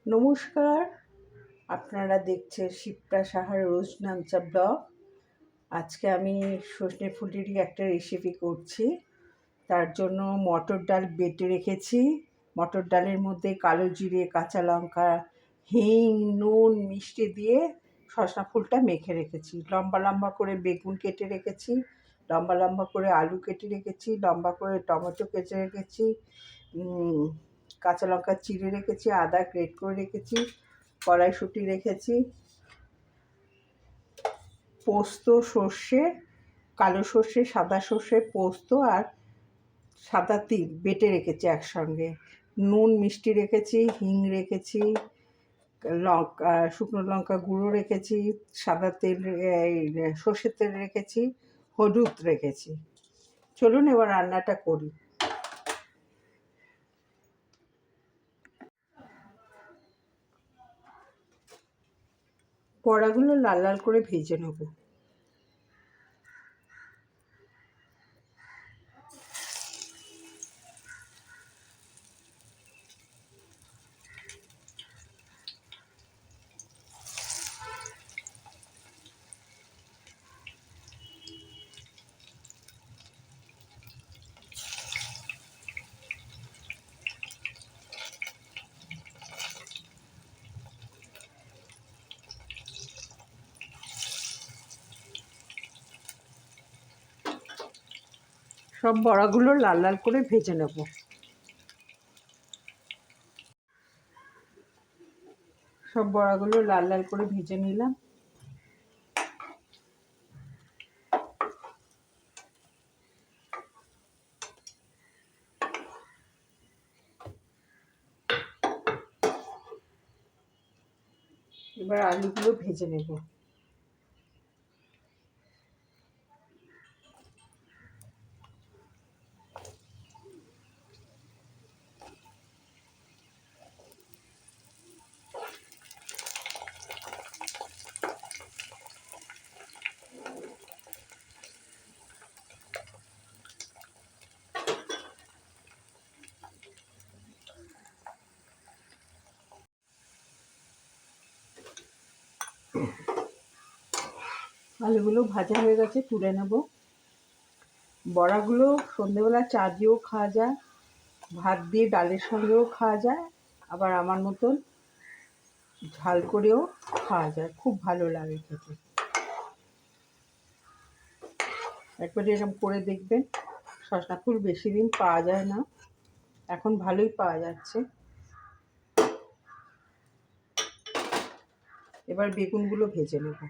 নমস্কার, আপনারা দেখছেন শিপ্রা সাহার রোজ নামচা ব্লগ। আজকে আমি সজনে ফুলেরই একটা রেসিপি করছি। তার জন্য মটর ডাল বেটে রেখেছি। মটর ডালের মধ্যে কালো জিরে, কাঁচা লঙ্কা, হিং, নুন, মিষ্টি দিয়ে সজনা ফুলটা মেখে রেখেছি। লম্বা লম্বা করে বেগুন কেটে রেখেছি, লম্বা লম্বা করে আলু কেটে রেখেছি, লম্বা করে টমেটো কেটে রেখেছি, কাঁচা লঙ্কা চিড়ে রেখেছি, আদা গ্রেট করে রেখেছি, কড়াইশুঁটি রেখেছি, পোস্ত, সর্ষে, কালো সর্ষে, সাদা সর্ষে, পোস্ত আর সাদা তিল বেটে রেখেছি একসঙ্গে। নুন মিষ্টি রেখেছি, হিং রেখেছি, লঙ্কা শুকনো লঙ্কা গুঁড়ো রেখেছি, সাদা তেল সর্ষের তেল রেখেছি, হলুদ রেখেছি। চলুন এবার রান্নাটা করি। বড়াগুলো লাল লাল করে ভেজে নেব। সব বড়াগুলো লাল লাল করে ভেজে নেব। সব বড়াগুলো লাল লাল করে ভেজে নিলাম। এবার আলুগুলো ভেজে নেব। আলুগুলো ভাজা হয়ে গেছে, তুলে নেব। বড়াগুলো সন্ধেবেলা চা দিয়েও খাওয়া যায়, ভাত দিয়ে ডালের সঙ্গেও খাওয়া যায়, আবার আমার মতন ঝাল করেও খাওয়া যায়, খুব ভালো লাগে খেতে। একবার এরকম করে দেখবেন। সজনা ফুল বেশি দিন পাওয়া যায় না, এখন ভালোই পাওয়া যাচ্ছে। এবার বেগুনগুলো ভেজে নেব।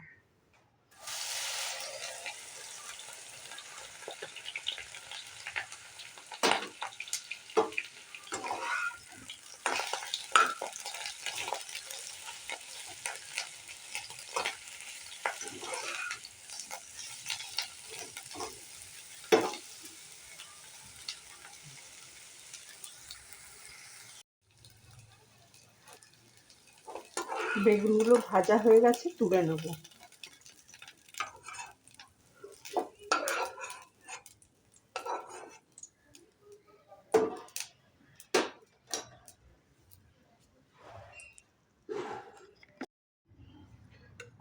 বেগুনগুলো ভাজা হয়ে গেছে, তুলে নেব।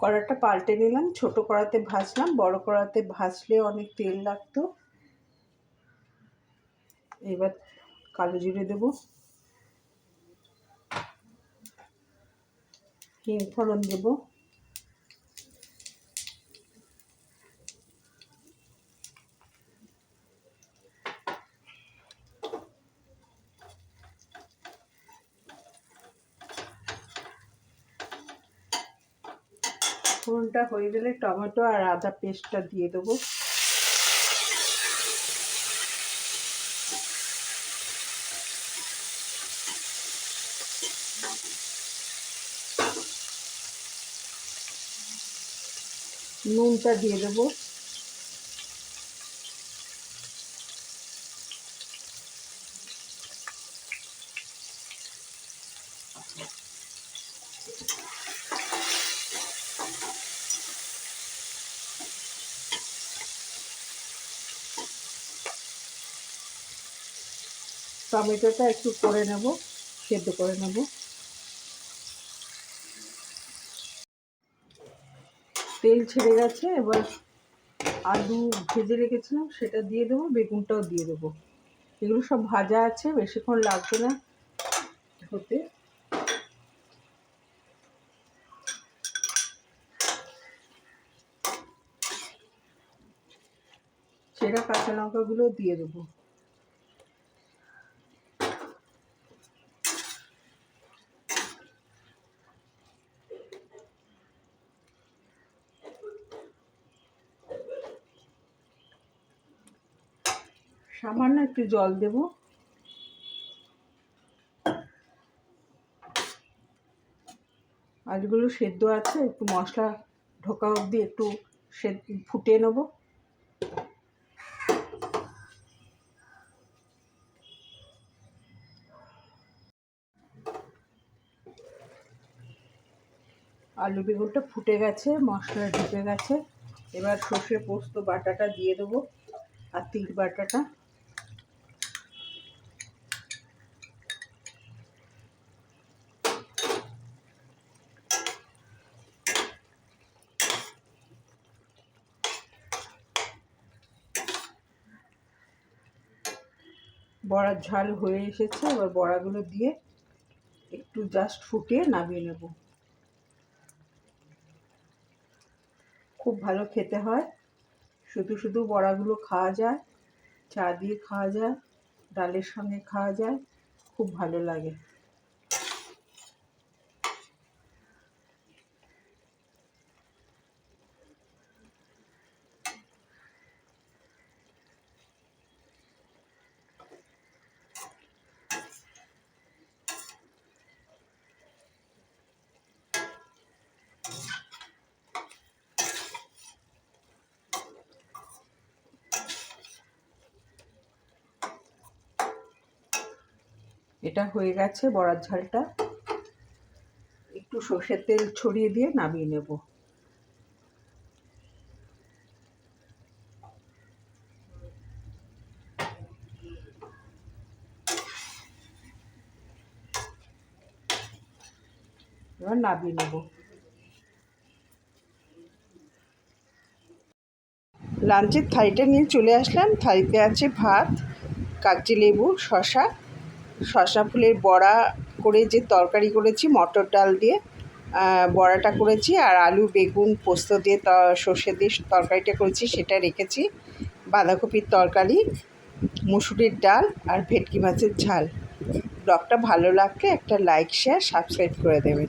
কড়াটা পাল্টে নিলাম। ছোট কড়াতে ভাজলাম, বড় কড়াতে ভাজলে অনেক তেল লাগতো। এবার কালো জিরে দেব, হিং ফোড়ন দেব, ফোড়নটা হয়ে গেলে টমেটো আর আদা পেস্টটা দিয়ে দেবো। নুনটা দিয়ে দেবো। টমেটোটা একটু করে নেব, সেদ্ধ করে নেব। তেল ছেড়ে গেছে। এবার আলু ভেজে রেখেছিলাম সেটা দিয়ে দেবো, বেগুনটাও দিয়ে দেবো। এগুলো সব ভাজা আছে, বেশিক্ষণ লাগবে না হতে। সেটা কাঁচা লঙ্কাগুলো দিয়ে দেবো। সামান্য একটু জল দেব। আলুগুলো সেদ্ধ আছে, একটু মশলা ঢোকা অবধি একটু ফুটিয়ে নেব। আলু বেগুনটা ফুটে গেছে, মশলা ঢুকে গেছে। এবার সর্ষে পোস্ত বাটাটা দিয়ে দেবো আর তিল বাটাটা। বড়ার ঝাল হয়ে এসেছে, এবার বড়াগুলো দিয়ে একটু জাস্ট ফুটিয়ে নামিয়ে নেব। খুব ভালো খেতে হয়। শুধু শুধু বড়াগুলো খাওয়া যায়, চা দিয়ে খাওয়া যায়, ডালের সঙ্গে খাওয়া যায়, খুব ভালো লাগে। এটা হয়ে গেছে বড়ার ঝালটা। একটু সর্ষের তেল ছড়িয়ে দিয়ে নামিয়ে নেব। এবার নামিয়ে নেব। লাঞ্চের থালিটা নিয়ে চলে আসলাম। থালিতে আছে ভাত, কাগজি লেবু, শসা ফুলের বড়া করে যে তরকারি করেছি মটর ডাল দিয়ে, বড়াটা করেছি, আর আলু বেগুন পোস্ত দিয়ে সর্ষে দিয়ে তরকারিটা করেছি সেটা রেখেছি, বাঁধাকপির তরকারি, মুসুরির ডাল আর ভেটকি মাছের ঝাল। ব্লগটা ভালো লাগলে একটা লাইক শেয়ার সাবস্ক্রাইব করে দেবেন।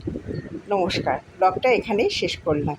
নমস্কার। ব্লগটা এখানেই শেষ করলাম।